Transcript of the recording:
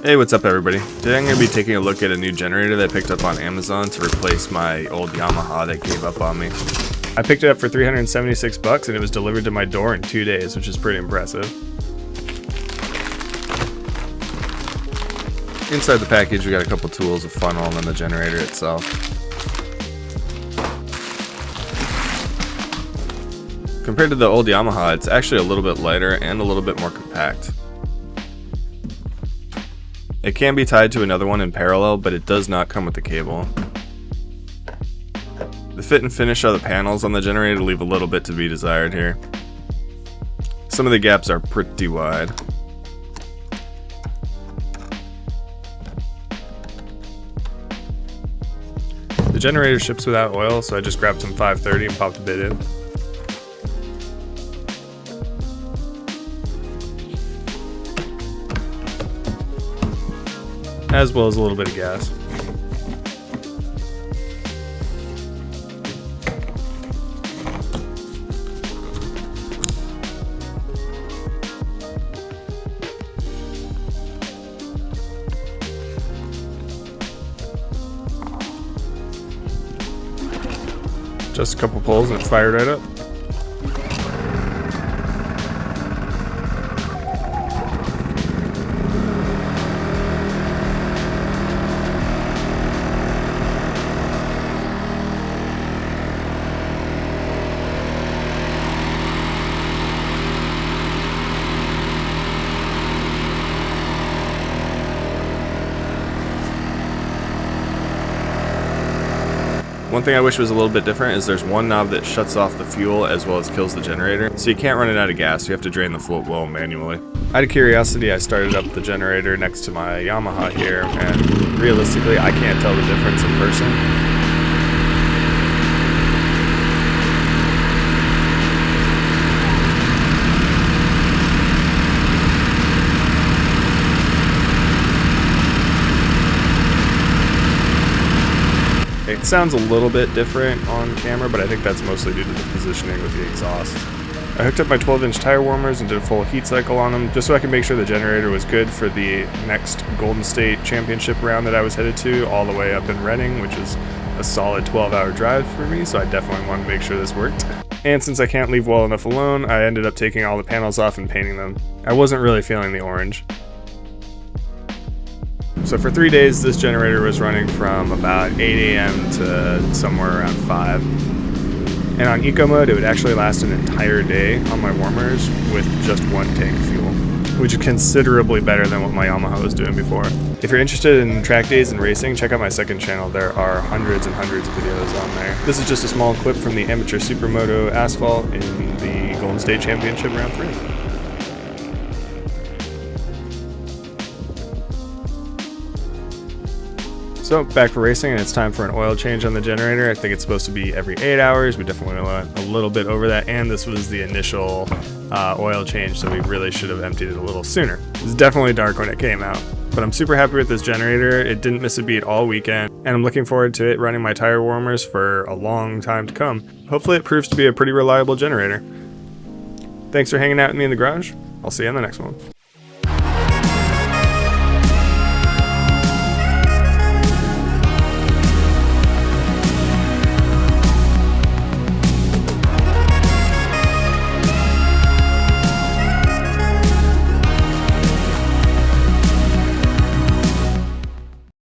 Hey, what's up everybody? Today I'm going to be taking a look at a new generator that I picked up on Amazon to replace my old Yamaha that gave up on me. I picked it up for $376 and it was delivered to my door in 2 days, which is pretty impressive. Inside the package we got a couple tools, a funnel, and then the generator itself. Compared to the old Yamaha, it's actually a little bit lighter and a little bit more compact. It can be tied to another one in parallel, but it does not come with the cable. The fit and finish of the panels on the generator leave a little bit to be desired here. Some of the gaps are pretty wide. The generator ships without oil, so I just grabbed some 530 and popped a bit in. As well as a little bit of gas. Just a couple pulls and it fired right up. One thing I wish was a little bit different is there's one knob that shuts off the fuel as well as kills the generator, so you can't run it out of gas, you have to drain the float well manually. Out of curiosity, I started up the generator next to my Yamaha here, and realistically I can't tell the difference in person. It sounds a little bit different on camera, but I think that's mostly due to the positioning with the exhaust. I hooked up my 12-inch tire warmers and did a full heat cycle on them, just so I could make sure the generator was good for the next Golden State Championship round that I was headed to, all the way up in Reading, which is a solid 12-hour drive for me, so I definitely wanted to make sure this worked. And since I can't leave well enough alone, I ended up taking all the panels off and painting them. I wasn't really feeling the orange. So for 3 days, this generator was running from about 8 a.m. to somewhere around 5. And on eco mode, it would actually last an entire day on my warmers with just one tank of fuel, which is considerably better than what my Yamaha was doing before. If you're interested in track days and racing, check out my second channel. There are hundreds and hundreds of videos on there. This is just a small clip from the Amateur Supermoto Asphalt in the Golden State Championship Round 3. So back for racing, and it's time for an oil change on the generator. I think it's supposed to be every 8 hours. We definitely went a little bit over that, and this was the initial oil change, so we really should have emptied it a little sooner. It was definitely dark when it came out, but I'm super happy with this generator. It didn't miss a beat all weekend, and I'm looking forward to it running my tire warmers for a long time to come. Hopefully it proves to be a pretty reliable generator. Thanks for hanging out with me in the garage. I'll see you on the next one.